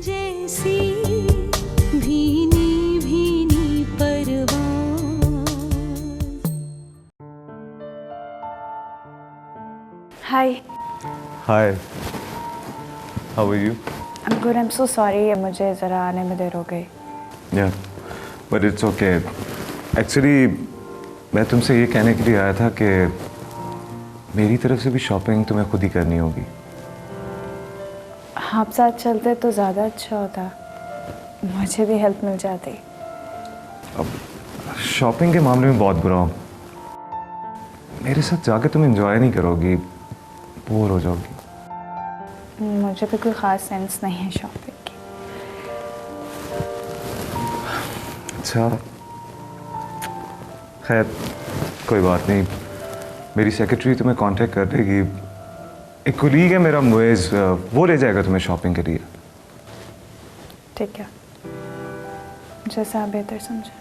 जैसी भीनी भीनी परवान। Hi. Hi, how are you? I am good. I am so sorry, मुझे ज़रा आने में देर हो गई। या बट इट्स ओके। एक्चुअली मैं तुमसे ये कहने के लिए आया था कि मेरी तरफ से भी शॉपिंग तुम्हें खुद ही करनी होगी। आप साथ चलते तो ज़्यादा अच्छा होता, मुझे भी हेल्प मिल जाती। अब शॉपिंग के मामले में बहुत बुरा हूँ। मेरे साथ जाके तुम एंजॉय नहीं करोगी, बोर हो जाओगी। मुझे भी कोई ख़ास सेंस नहीं है शॉपिंग की। अच्छा, खैर कोई बात नहीं, मेरी सेक्रेटरी तुम्हें कांटेक्ट कर देगी। एक कोलीग है मेरा मुएज़, वो ले जाएगा तुम्हें शॉपिंग के लिए। ठीक है, जैसा आप बेहतर समझे।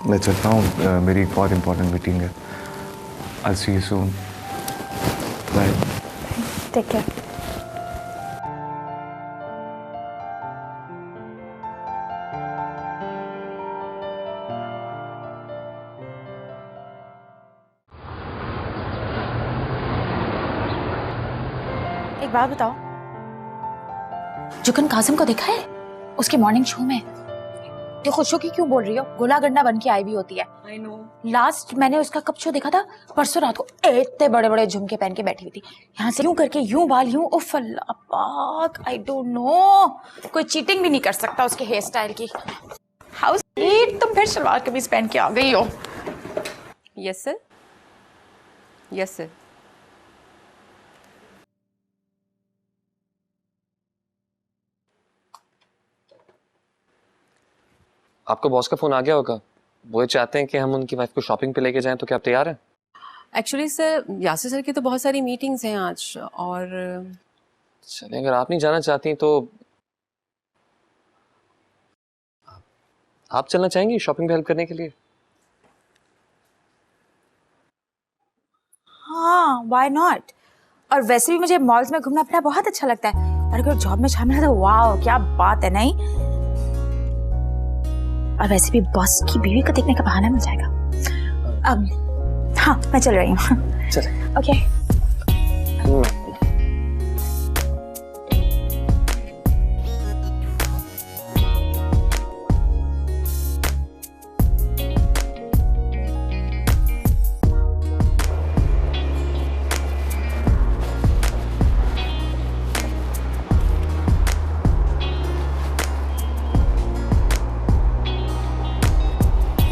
मैं चलता हूँ, मेरी एक बहुत इंपॉर्टेंट मीटिंग है। I'll see you soon. Bye. Take care. एक बात बताओ, जुगन कासिम को देखा है उसके मॉर्निंग शो में? ये खुशो की क्यों बोल रही हो? गोला गंडा बन के आई भी होती है। I know. लास्ट मैंने उसका कब शो देखा था? परसों रात को। इतने बड़े बड़े झुमके पहन के बैठी हुई थी, यहाँ से यूं करके यूं बाल यूं। उफ अल्लाह पाक, आई डोंट नो, कोई चीटिंग भी नहीं कर सकता उसके हेयर स्टाइल की। हाउ स्वीट, तुम फिर सलवार कमीज पहन के आ गई हो। Yes sir, yes sir. आपको बॉस का फोन आ गया होगा, वो ये चाहते हैं कि हम उनकी वाइफ को शॉपिंग पे लेके जाएं, तो क्या आप तैयार हैं? एक्चुअली सर, यासिर सर की तो बहुत सारी मीटिंग्स हैं आज, और चलिए, अगर आप नहीं जाना चाहती तो आप चलना चाहेंगी शॉपिंग पे हेल्प करने के लिए? हाँ, व्हाई नॉट। और वैसे भी मुझे मॉल्स में घूमना फिरना बहुत अच्छा लगता है, और अगर जॉब में शामिल है तो वाह क्या बात है, नहीं? और वैसे भी बॉस की बीवी को देखने का बहाना मिल जाएगा। अब हाँ, मैं चल रही हूँ। चले। ओके।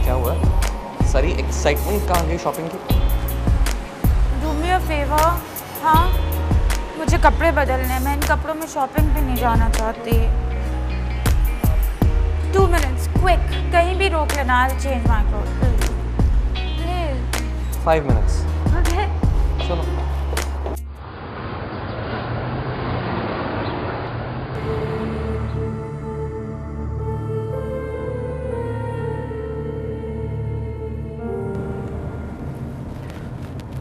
क्या हुआ? सारी एक्साइटमेंट कहाँ गई शॉपिंग की? Do me a favour. हाँ, मुझे कपड़े बदलने हैं, मैं इन कपड़ों में शॉपिंग भी नहीं जाना चाहती। 2 minutes, क्विक, कहीं भी रोक लेना। I'll change my clothes, please. 5 minutes. Okay. चलो।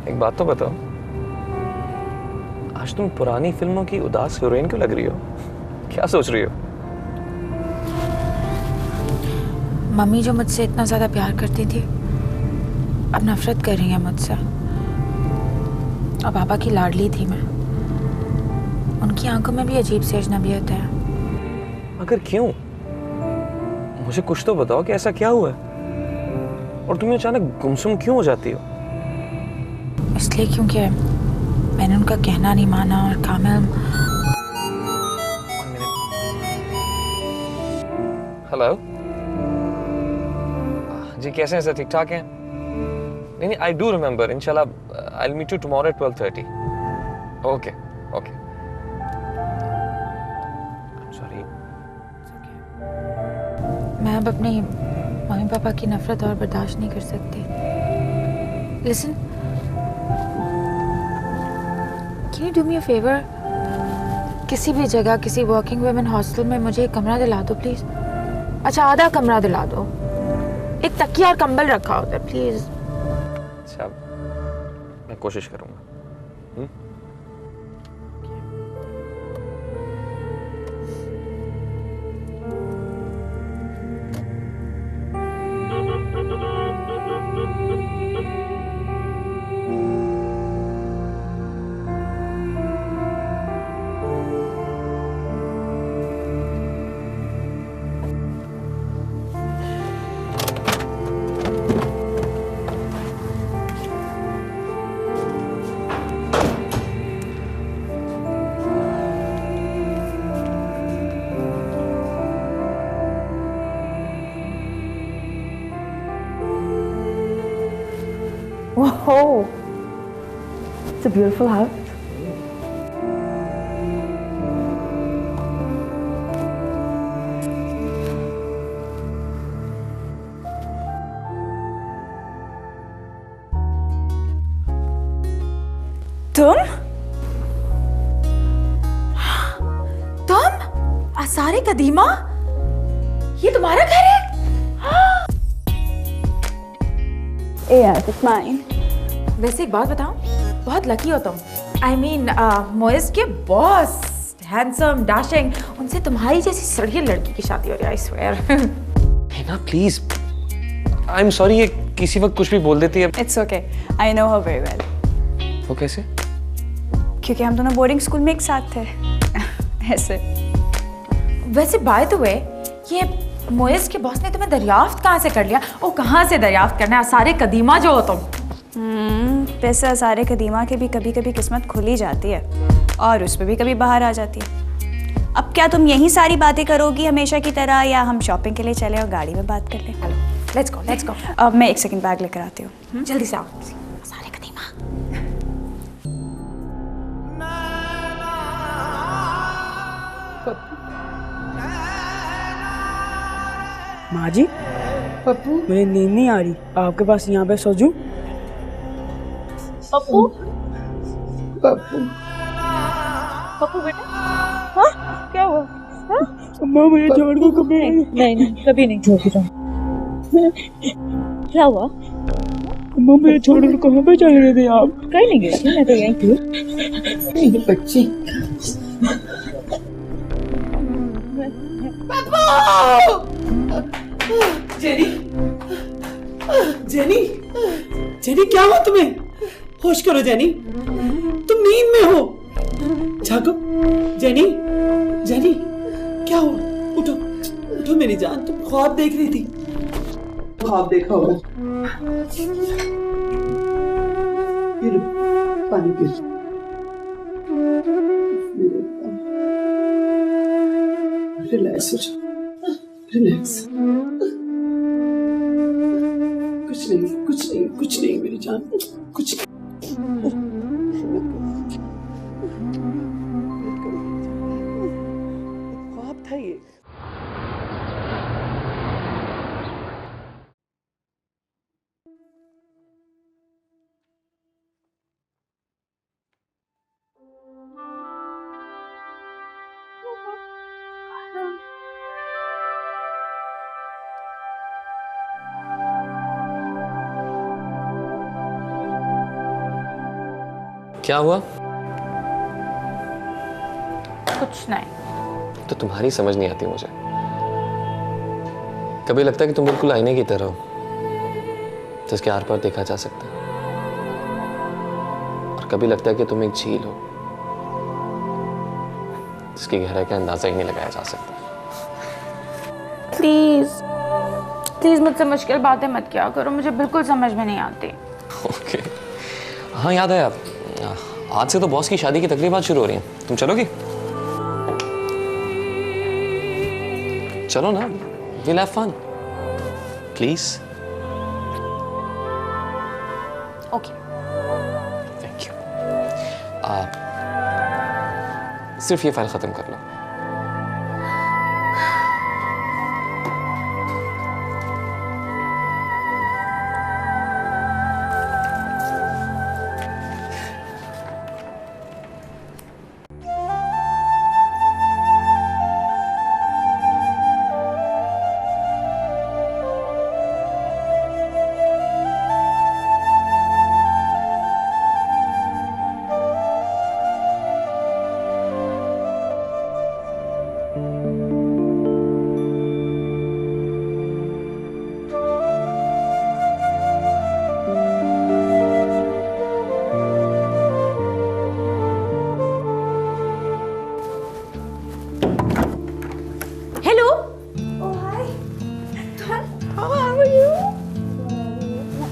एक बात तो बताओ, आज तुम पुरानी फिल्मों की उदास हीरोइन क्यों लग रही हो? क्या सोच रही हो? मम्मी जो मुझसे इतना ज्यादा प्यार करती थी, अब नफरत कर रही है मुझसे। और पापा की लाडली थी मैं, उनकी आंखों में भी अजीब सी अजनबियत है। मगर क्यों? मुझे कुछ तो बताओ कि ऐसा क्या हुआ है, और तुम अचानक गुमसुम क्यों हो जाती हो? इसलिए क्योंकि मैंने उनका कहना नहीं माना, और कामिल। हेलो जी, कैसे हैं सर? ठीक ठाक हैं? नहीं, आई डू रिमेम्बर। इंशाल्लाह I will meet you tomorrow at 12:30। Okay okay. Sorry. मैं अब अपनी मम्मी पापा की नफरत और बर्दाश्त नहीं कर सकती। Listen, can you do me a favour? किसी भी जगह, किसी वर्किंग वुमेन हॉस्टल में मुझे एक कमरा दिला दो प्लीज। अच्छा, आधा कमरा दिला दो, एक तकिया और कंबल रखा होता है प्लीज। अच्छा, मैं कोशिश करूंगा। Oh, it's a beautiful house. तुम आसारे कदीमा, ये तुम्हारा घर है? Yes, it's mine. वैसे एक बात बताओ, बहुत लकी हो तुम। I mean, मोइस के बॉस, हैंडसम, डैशिंग, उनसे तुम्हारी जैसी सड़िए लड़की की शादी हो रही है, I swear। ना प्लीज, आई एम सॉरी, ये किसी वक्त कुछ भी बोल देती है। It's okay. I know her very well. वो कैसे? क्योंकि हम दोनों बोर्डिंग स्कूल में एक साथ थे। ऐसे। वैसे बाय द वे, ये मोइस के बॉस ने तुम्हें दरियाफ्त कहाँ से कर लिया? ओ, कहाँ से दरियाफ्त करना है? आसारे कदीमा जो हो तुम। वैसे आसारे कदीमा की भी कभी कभी किस्मत खुली जाती है और उस पर भी कभी बाहर आ जाती है। अब क्या तुम यही सारी बातें करोगी हमेशा की तरह, या हम शॉपिंग के लिए चले और गाड़ी में बात कर लें? Let's go, let's go. अब मैं 1 सेकंड बैग लेकर आती हूँ। जल्दी से आओ। आसारे कदीमा। माँ जी, पप्पू, मुझे नींद नहीं आ रही, आपके पास यहाँ पे सो जाऊं? पप्पू, पप्पू, पप्पू बेटा, हाँ क्या हुआ? हाँ? अम्मा मुझे छोड़ दो कभी नहीं, कभी नहीं छोड़ दूँ। क्या हुआ? अम्मा मुझे छोड़ कर कहाँ पे चले गए थे आप? कहीं नहीं गई थी, मैं तो यहीं थी। बच्ची, जेनी, जेनी, जेनी क्या हुआ तुम्हें? होश करो जेनी, तुम नींद में हो। जागो, जेनी, जेनी, क्या हुआ? उठो, उठो मेरी जान, तुम ख्वाब देख रही थी। ख्वाब देखा होगा। ये लो, पानी पी लो। रिलैक्स हो जाओ, रिलैक्स। कुछ नहीं, कुछ नहीं, कुछ नहीं मेरी जान, कुछ नहीं। ख्वाब था ये। क्या हुआ? कुछ नहीं। तो तुम्हारी समझ नहीं आती मुझे। कभी लगता है कि तुम बिल्कुल आईने की तरह हो जिसके आर पार देखा जा सकता है, और कभी लगता है कि तुम एक झील हो जिसकी गहराई का अंदाजा ही नहीं लगाया जा सकता। प्लीज, प्लीज मुझसे मुश्किल बातें मत किया करो, मुझे बिल्कुल समझ में नहीं आती। ओके, हाँ याद है, आज से तो बॉस की शादी की तकरीबात शुरू हो रही हैं। तुम चलोगी? चलो ना, we'll have fun. Please. Okay. Thank you. सिर्फ ये फाइल खत्म कर लो।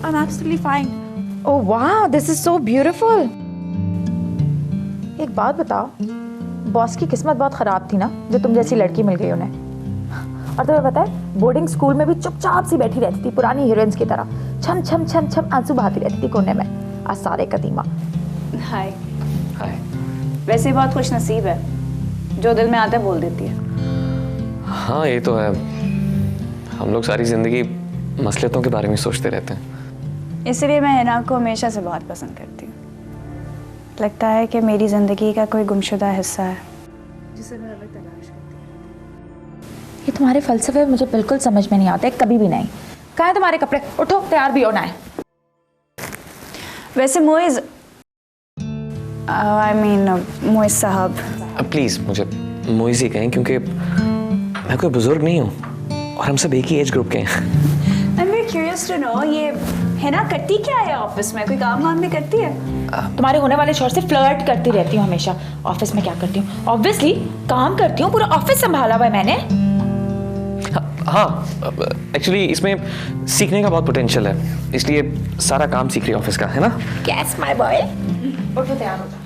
I'm absolutely fine. Oh wow, this is so beautiful. एक बात बताओ, बॉस की किस्मत बहुत खराब थी ना जो तुम जैसी लड़की मिल गई उन्हें। और तुम्हें पता है, बोर्डिंग स्कूल में भी चुपचाप सी बैठी रहती थी पुरानी हीरोइंस की तरह, छम छम छम छम आंसू बहाती रहती थी कोने में। आज सारे कदीमा। हाय। हाय। वैसे बहुत खुश नसीब है, जो दिल में आता है बोल देती है। हाँ ये तो है, हम लोग सारी जिंदगी मसलियतों के बारे में सोचते रहते हैं। इसलिए मैं हिना को हमेशा से बहुत पसंद करती हूँ। लगता है कि मेरी जिंदगी का कोई गुमशुदा हिस्सा है जिसे मैं हर वक्त तलाश करती हूँ। ये तुम्हारे फलसफे मुझे बिल्कुल समझ में नहीं आते, कभी भी नहीं। कहाँ है तुम्हारे कपड़े? उठो, तैयार भी होना है। वैसे मोइज, आई मीन मोइज साहब। प्लीज मुझे मोइज़ ही कहें, क्योंकि मैं कोई बुजुर्ग नहीं हूँ और हम सब एक ही एज ग्रुप के हैं। I am very curious to know, ये हिना करती क्या है ऑफिस में? कोई काम वाम भी करती है? तुम्हारे होने वाले शौहर से फ्लर्ट करती रहती हूँ हमेशा। ऑफिस में क्या करती हूँ? ऑब्वियसली काम करती हूँ, पूरा ऑफिस संभाला हुआ है मैंने। हाँ एक्चुअली इसमें सीखने का बहुत पोटेंशियल है, इसलिए सारा काम सीख रही है ऑफिस का, है ना? Yes, my boy. उठो, तैयार हो जाओ।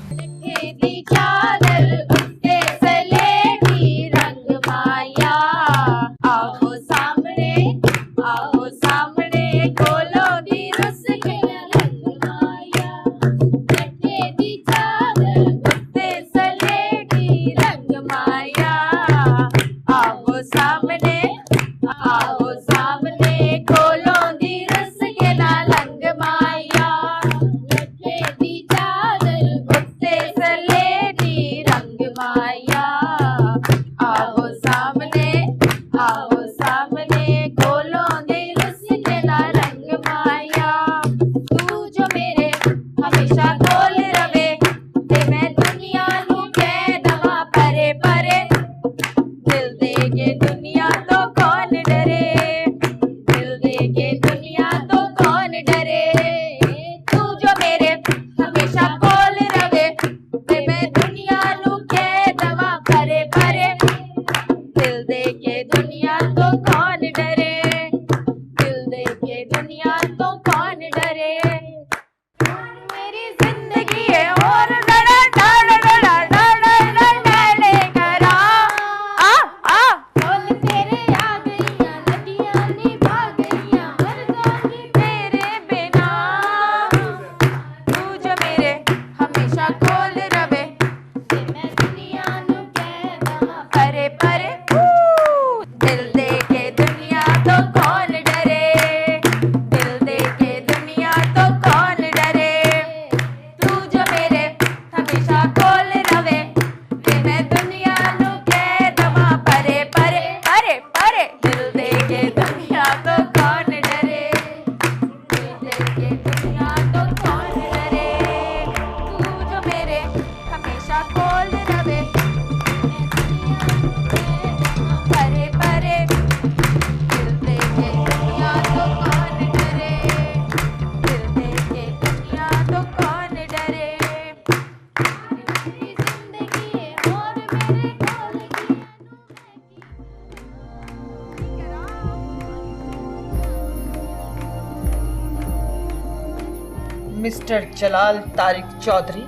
मिस्टर जलाल तारिक चौधरी।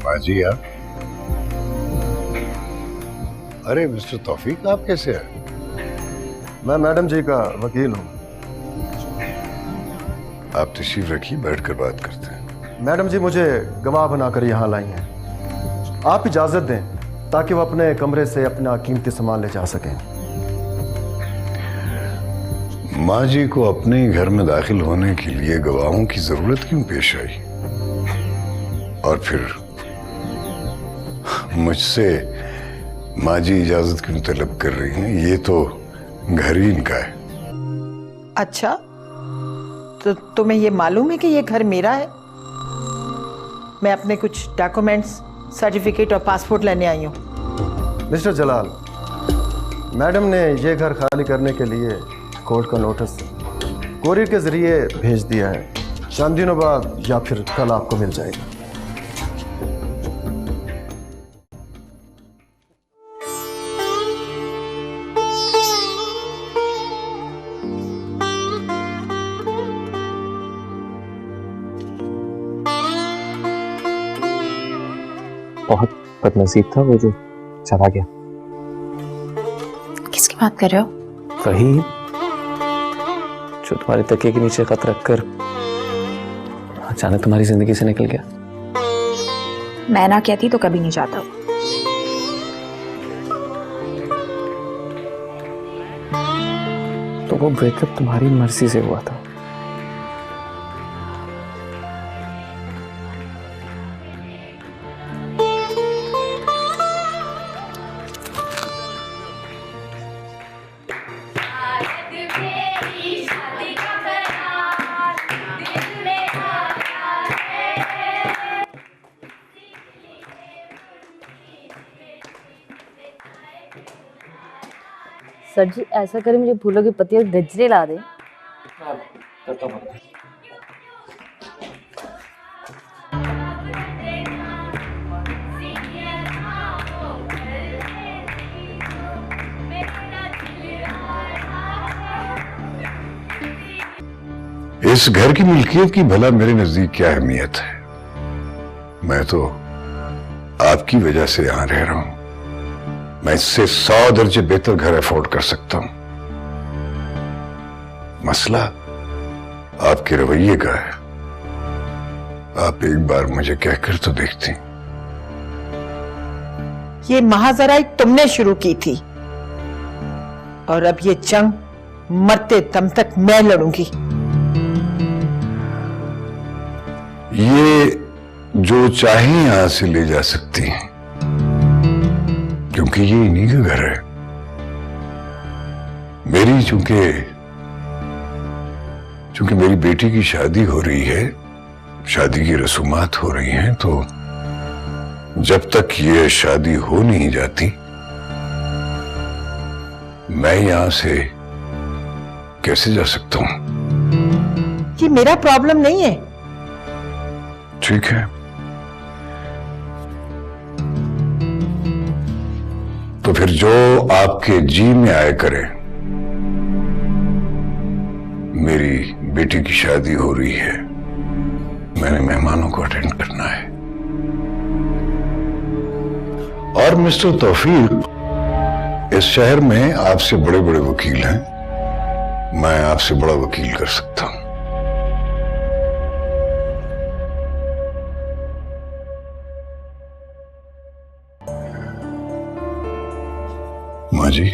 बाजी आप? अरे मिस्टर तौफीक, आप कैसे हैं? मैं मैडम जी का वकील हूँ। आप तशरीफ रखिए, बैठकर बात करते हैं। मैडम जी मुझे गवाह बनाकर यहाँ लाई हैं। आप इजाज़त दें ताकि वो अपने कमरे से अपना कीमती सामान ले जा सकें। माँ जी को अपने ही घर में दाखिल होने के लिए गवाहों की जरूरत क्यों पेश आई? और फिर मुझसे माँ जी इजाजत क्यों तलब कर रही हैं? ये तो घर ही इनका है। अच्छा, तो तुम्हें ये मालूम है कि ये घर मेरा है? मैं अपने कुछ डॉक्यूमेंट्स, सर्टिफिकेट और पासपोर्ट लेने आई हूँ। मिस्टर जलाल, मैडम ने ये घर खाली करने के लिए कोर्ट का नोटिस कोरियर के जरिए भेज दिया है। चंद दिनों बाद या फिर कल आपको मिल जाएगा। बहुत बदनसीब था वो जो चला गया। किसकी बात कर रहे हो? वही जो तुम्हारे तकिए के नीचे खत रखकर अचानक तुम्हारी जिंदगी से निकल गया। मैं ना कहती तो कभी नहीं जाता। तो वो ब्रेकअप तुम्हारी मर्जी से हुआ था। सर जी ऐसा करें मुझे फूलों की पत्ती और गजरे ला दे। इस घर की मिल्कियत की भला मेरे नजदीक क्या अहमियत है? मैं तो आपकी वजह से यहां रह रहा हूं। मैं इससे 100 दर्जे बेहतर घर अफोर्ड कर सकता हूं। मसला आपके रवैये का है। आप एक बार मुझे कहकर तो देखती। ये महाजराई तुमने शुरू की थी और अब ये जंग मरते दम तक मैं लड़ूंगी। ये जो चाहे यहां से ले जा सकती हैं, क्योंकि ये इन्हीं का घर है। मेरी चूंकि मेरी बेटी की शादी हो रही है, शादी की रसूमात हो रही हैं, तो जब तक ये शादी हो नहीं जाती मैं यहां से कैसे जा सकता हूं? ये मेरा प्रॉब्लम नहीं है। ठीक है, तो फिर जो आपके जी में आए करें। मेरी बेटी की शादी हो रही है, मैंने मेहमानों को अटेंड करना है। और मिस्टर तौफीक, इस शहर में आपसे बड़े बड़े वकील हैं, मैं आपसे बड़ा वकील कर सकता हूं। माँ जी,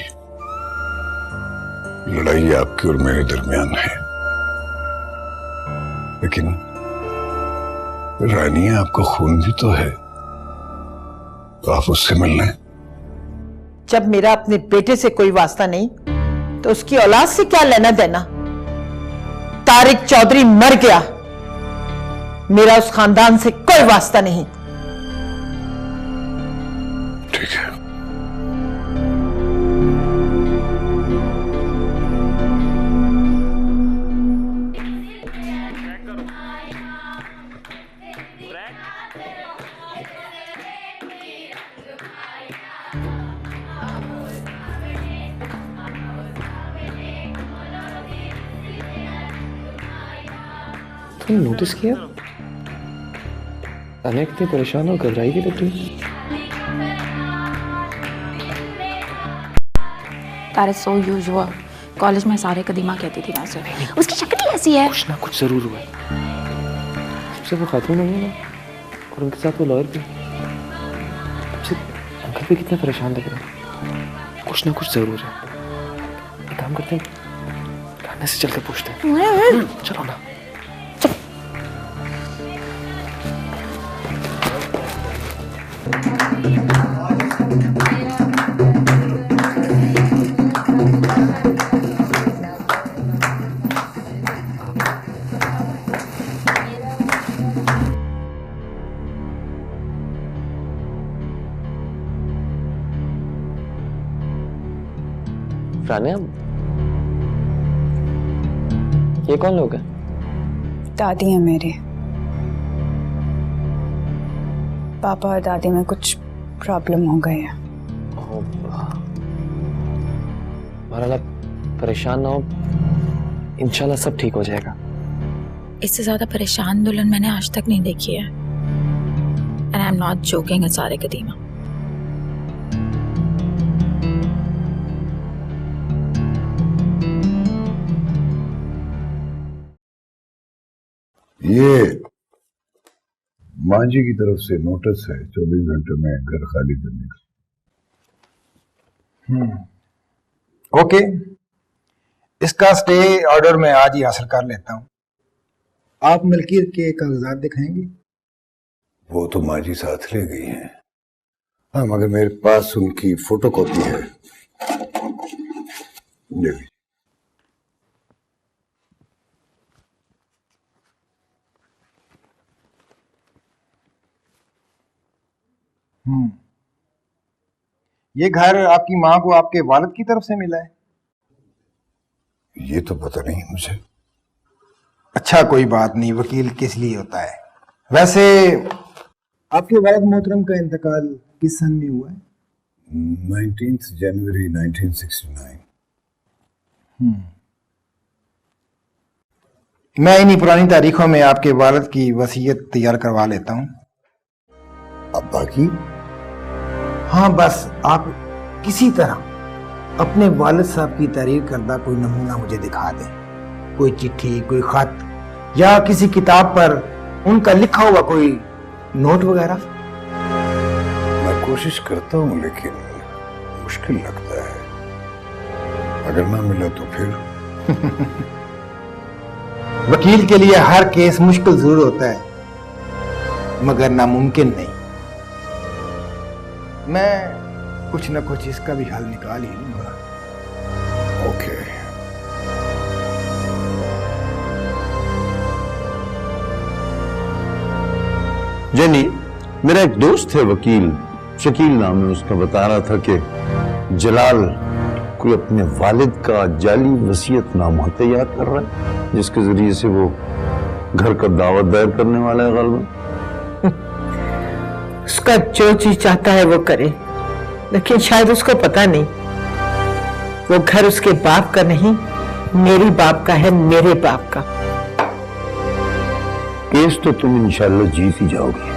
लड़ाई आपके और मेरे दरमियान है, लेकिन रानिया आपका खून भी तो है, तो आप उससे मिल लें। जब मेरा अपने बेटे से कोई वास्ता नहीं तो उसकी औलाद से क्या लेना देना? तारिक चौधरी मर गया, मेरा उस खानदान से कोई वास्ता नहीं। ठीक है, तुमने नोटिस किया तानिया कितनी परेशान और घबराई की लग रही है? That is so usual. College में सारे कदीमा कहती थी वैसे। उसकी शक्ल ही ऐसी है। कुछ ना कुछ जरूर हुआ है। सबसे वो खातून हुई है ना, और उनके साथ वो लॉयर भी। सबसे अंकल भी कितने परेशान लग रहे हैं। कुछ ना कुछ जरूर है। एक काम करते हैं, खाने से चल के पूछते हैं। चलो ना। रानिया, ये कौन लोग हैं? दादी है मेरी। पापा और दादी में कुछ प्रॉब्लम हो गई है। महाराज, आप परेशान ना हो, इंशाल्लाह सब ठीक हो जाएगा। इससे ज्यादा परेशान दुल्हन मैंने आज तक नहीं देखी है। And I am not joking, it's सारे कदीमा। ये मां जी की तरफ से नोटिस है 24 घंटे में घर खाली करने का। ओके, इसका स्टे ऑर्डर मैं आज ही हासिल कर लेता हूँ। आप मिल्कियत के कागजात दिखाएंगे? वो तो माँ जी साथ ले गई हैं। हाँ, मगर मेरे पास उनकी फोटोकॉपी है। ले लीजिए। ये घर आपकी माँ को आपके वालिद की तरफ से मिला है? ये तो पता नहीं मुझे। अच्छा, कोई बात नहीं, वकील किस लिए होता है। वैसे आपके वालिद मोहतरम का इंतकाल किस सन में हुआ है? 19 जनवरी 1969। मैं इन्हीं पुरानी तारीखों में आपके वालिद की वसीयत तैयार करवा लेता हूँ। अब बाकी? हाँ, बस आप किसी तरह अपने वालिद साहब की तहरीर करदा कोई नमूना मुझे दिखा दें। कोई चिट्ठी, कोई खत या किसी किताब पर उनका लिखा हुआ कोई नोट वगैरह। मैं कोशिश करता हूँ लेकिन मुश्किल लगता है। अगर ना मिला तो फिर वकील के लिए हर केस मुश्किल जरूर होता है मगर नामुमकिन नहीं। मैं कुछ ना कुछ इसका भी हल निकाल ही लूंगा। ओके। जेनी, मेरा एक दोस्त है वकील, शकील नाम है उसका, बता रहा था कि जलाल कोई अपने वालिद का जाली वसीयतनामा तैयार कर रहा है जिसके जरिए से वो घर का दावत दायर करने वाला है। गलबन उसका जो चीज चाहता है वो करे, लेकिन शायद उसको पता नहीं वो घर उसके बाप का नहीं, मेरी बाप का है, मेरे बाप का। केस तो तुम इंशाल्लाह जीत ही जाओगी,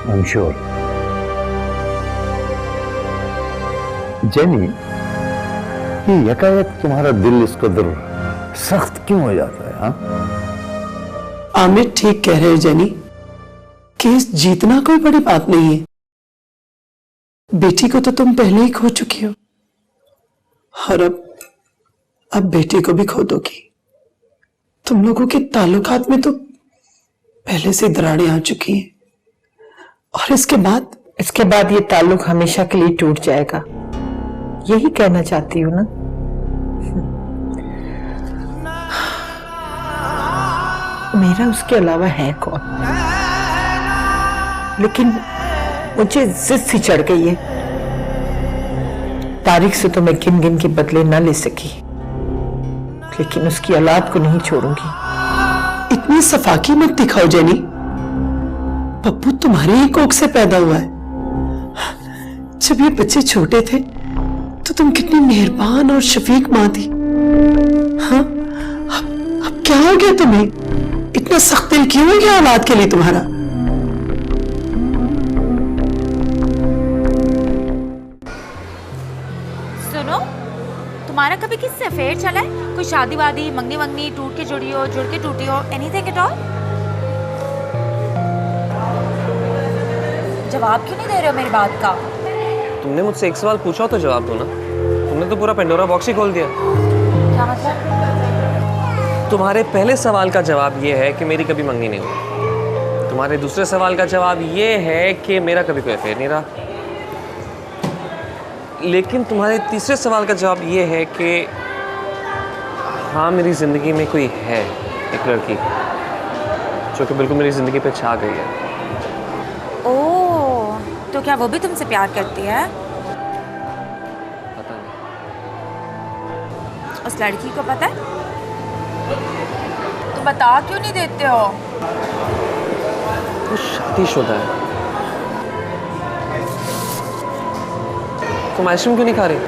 आई एम श्योर। जेनी, ये यकायक तुम्हारा दिल इस कदर सख्त क्यों हो जाता है? हाँ, आमिर ठीक कह रहे हैं जेनी, केस जीतना कोई बड़ी बात नहीं है। बेटी को तो तुम पहले ही खो चुकी हो और अब बेटी को भी खो दोगी। तुम लोगों के ताल्लुकात में तो पहले से दरारें आ चुकी हैं और इसके बाद ये ताल्लुक हमेशा के लिए टूट जाएगा। यही कहना चाहती हूँ ना? मेरा उसके अलावा है कौन? लेकिन मुझे जिद सी चढ़ गई है। तारीख से तो मैं गिन गिन के बदले ना ले सकी, लेकिन उसकी औलाद को नहीं छोड़ूंगी। इतनी सफाकी मत दिखाओ जेनी, पप्पू तुम्हारे ही कोख से पैदा हुआ है। जब ये बच्चे छोटे थे तो तुम कितनी मेहरबान और शफीक माँ थी। हाँ, अब क्या हो गया तुम्हें? इतना सख्त दिल क्यों हो गया औलाद के लिए तुम्हारा? सुनो, तुम्हारा कभी किससे अफेयर चला है? कोई शादी वादी, मंगनी वंगनी, टूट के जुड़ी हो, जुड़ के टूटी हो, एनीथिंग एट ऑल? जवाब क्यों नहीं दे रहे हो मेरी बात का? तुमने मुझसे एक सवाल पूछा तो जवाब दो ना। तुमने तो पूरा पेंडोरा बॉक्स ही खोल दिया। क्या मतलब? तुम्हारे पहले सवाल का जवाब ये है कि मेरी कभी मंगनी नहीं हुई। तुम्हारे दूसरे सवाल का जवाब ये है कि मेरा कभी कोई अफेयर नहीं रहा। लेकिन तुम्हारे तीसरे सवाल का जवाब ये है कि हाँ, मेरी ज़िंदगी में कोई है, एक लड़की जो कि बिल्कुल मेरी ज़िंदगी पे छा गई है। ओह, तो क्या वो भी तुमसे प्यार करती है? पता नहीं। उस लड़की को पता है? तो बता क्यों नहीं देते हो? वो शादीशुदा है। तुम आइसक्रीम क्यों नहीं खा रही?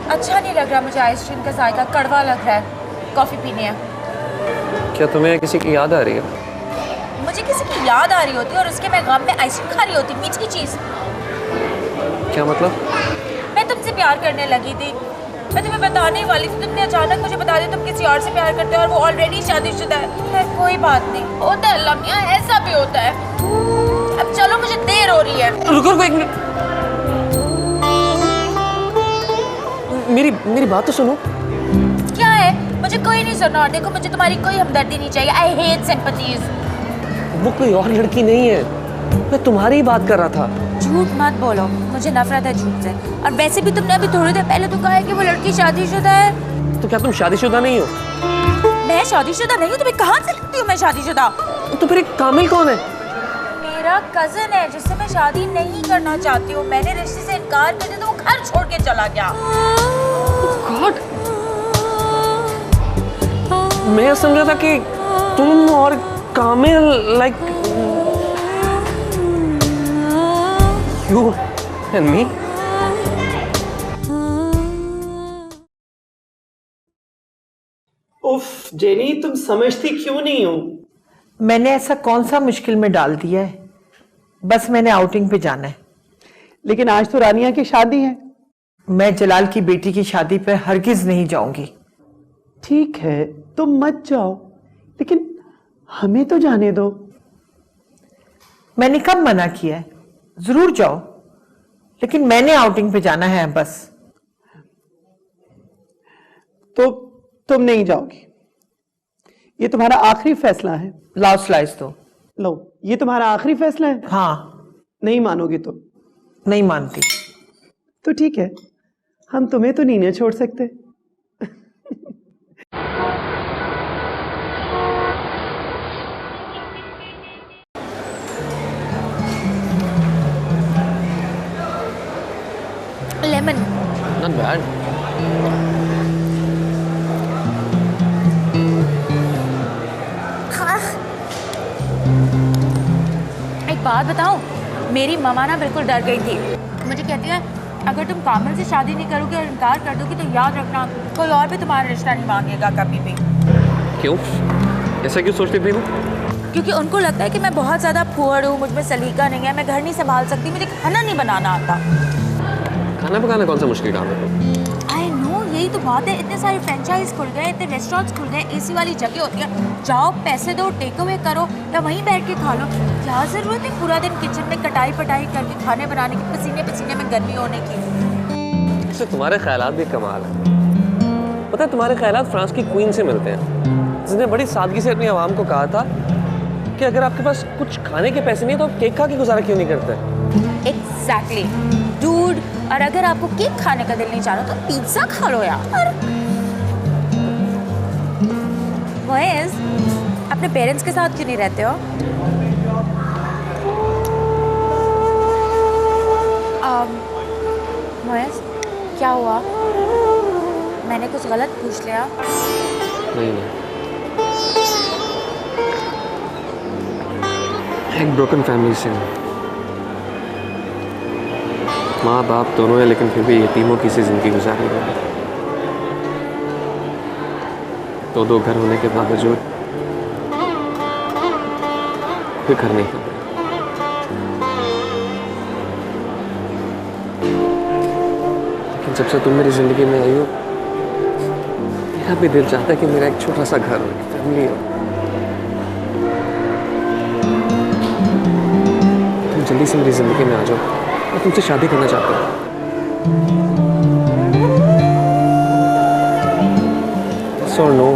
अच्छा नहीं लग रहा मुझे, आइसक्रीम का जायका कड़वा लग रहा है। कॉफी पीनी है। क्या तुम्हें किसी की याद आ रही है? मुझे किसी की याद आ रही होती और उसके मैं गम में आइसक्रीम खा रही होती, मीठी चीज। क्या मतलब? मैं तुमसे प्यार करने लगी थी, मैं तुम्हें बताने ही वाली थी, तुमने अचानक मुझे बता दिया तुम किसी और से प्यार करते हो और वो ऑलरेडी शादीशुदा है। कोई बात नहीं, होता है अल्लाह मियां, ऐसा भी होता है। अब चलो, मुझे देर हो रही है। रुको एक मिनट, मेरी बात तो सुनो। क्या है? मुझे कोई नहीं सुनना, और देखो मुझे तुम्हारी कोई हमदर्दी नहीं चाहिए। I hate sympathies. वो कोई और लड़की नहीं है, मैं तुम्हारी ही बात कर रहा था। झूठ मत बोलो, मुझे नफरत है झूठ से। और वैसे भी तुमने अभी थोड़ी देर पहले तो कहा है कि वो लड़की शादीशुदा है। तो क्या तुम शादीशुदा नहीं हो? मैं शादीशुदा नहीं हूँ? तुम्हें कहाँ से लगती हूँ मैं शादीशुदा? तो फिर कामिल कौन है? मेरा कजन है जिससे मैं शादी नहीं करना चाहती हूँ। मैंने रिश्ते से इनकार कर दिया तो वो घर छोड़ के चला गया। गॉड, मैं समझा था कि तुम और कामिल लाइक यू एंड मी। उफ जेनी, तुम समझती क्यों नहीं हो? मैंने ऐसा कौन सा मुश्किल में डाल दिया है? बस मैंने आउटिंग पे जाना है। लेकिन आज तो रानिया की शादी है। मैं जलाल की बेटी की शादी पे हरगिज नहीं जाऊंगी। ठीक है, तुम मत जाओ, लेकिन हमें तो जाने दो। मैंने कब मना किया है? जरूर जाओ, लेकिन मैंने आउटिंग पे जाना है बस। तो तुम नहीं जाओगी? ये तुम्हारा आखिरी फैसला है? लाओ स्लाइस दो। लो, ये तुम्हारा आखिरी फैसला है? हाँ। नहीं मानोगी तुम? नहीं मानती। तो ठीक है, हम तुम्हें तो नहीं छोड़ सकते। लेमन। Not bad. एक बात बताऊं, मेरी ममा ना बिल्कुल डर गई थी। मुझे कहती है अगर तुम कामिल से शादी नहीं करोगे और इनकार कर दोगी तो याद रखना कोई और भी तुम्हारा रिश्ता नहीं मांगेगा कभी भी। क्यों? ऐसा क्यों सोचती थी वो? क्योंकि उनको लगता है कि मैं बहुत ज़्यादा पुअर हूँ, मुझ में सलीका नहीं है, मैं घर नहीं संभाल सकती, मुझे खाना नहीं बनाना आता। खाना पकाना कौन सा मुश्किल काम है? आई नो, यही तो बात है। इतने सारे फ्रेंचाइज खुल गए, इतने रेस्टोरेंट्स खुल गए, एसी वाली जगह होती है, जाओ पैसे दो, टेक अवे करो या वहीं बैठ के खा लो। क्या ज़रूरत है पूरा दिन किचन में कटाई पटाई करके खाने बनाने की, पसीने पसीने में गर्मी होने की। वैसे तुम्हारे ख्यालात भी कमाल है। पता है, तुम्हारे ख्यालात फ्रांस की क्वीन से मिलते हैं, जिसने बड़ी सादगी से अपनी आवाम को कहा था कि अगर आपके पास कुछ खाने के पैसे नहीं तो आप केक खा के गुजारा क्यों नहीं करते? Exactly dude. और अगर आपको केक खाने का दिल नहीं चाह रहा तो पिज्जा खा लो यार। मोएज़, अपने पेरेंट्स के साथ क्यों नहीं रहते हो? मोएज़, क्या हुआ? मैंने कुछ गलत पूछ लिया? नहीं। एक ब्रोकन फैमिली से, माँ बाप दोनों हैं, लेकिन फिर भी यतीमों की सी जिंदगी गुजारी है। दो घर होने के बावजूद कोई घर नहीं था। लेकिन जब से तुम मेरी जिंदगी में आई हो, मेरा भी दिल चाहता है कि मेरा एक छोटा सा घर हो, फैमिली हो। तुम जल्दी से मेरी जिंदगी में आ जाओ, मैं तुमसे शादी करना चाहता हूँ। Yes or no?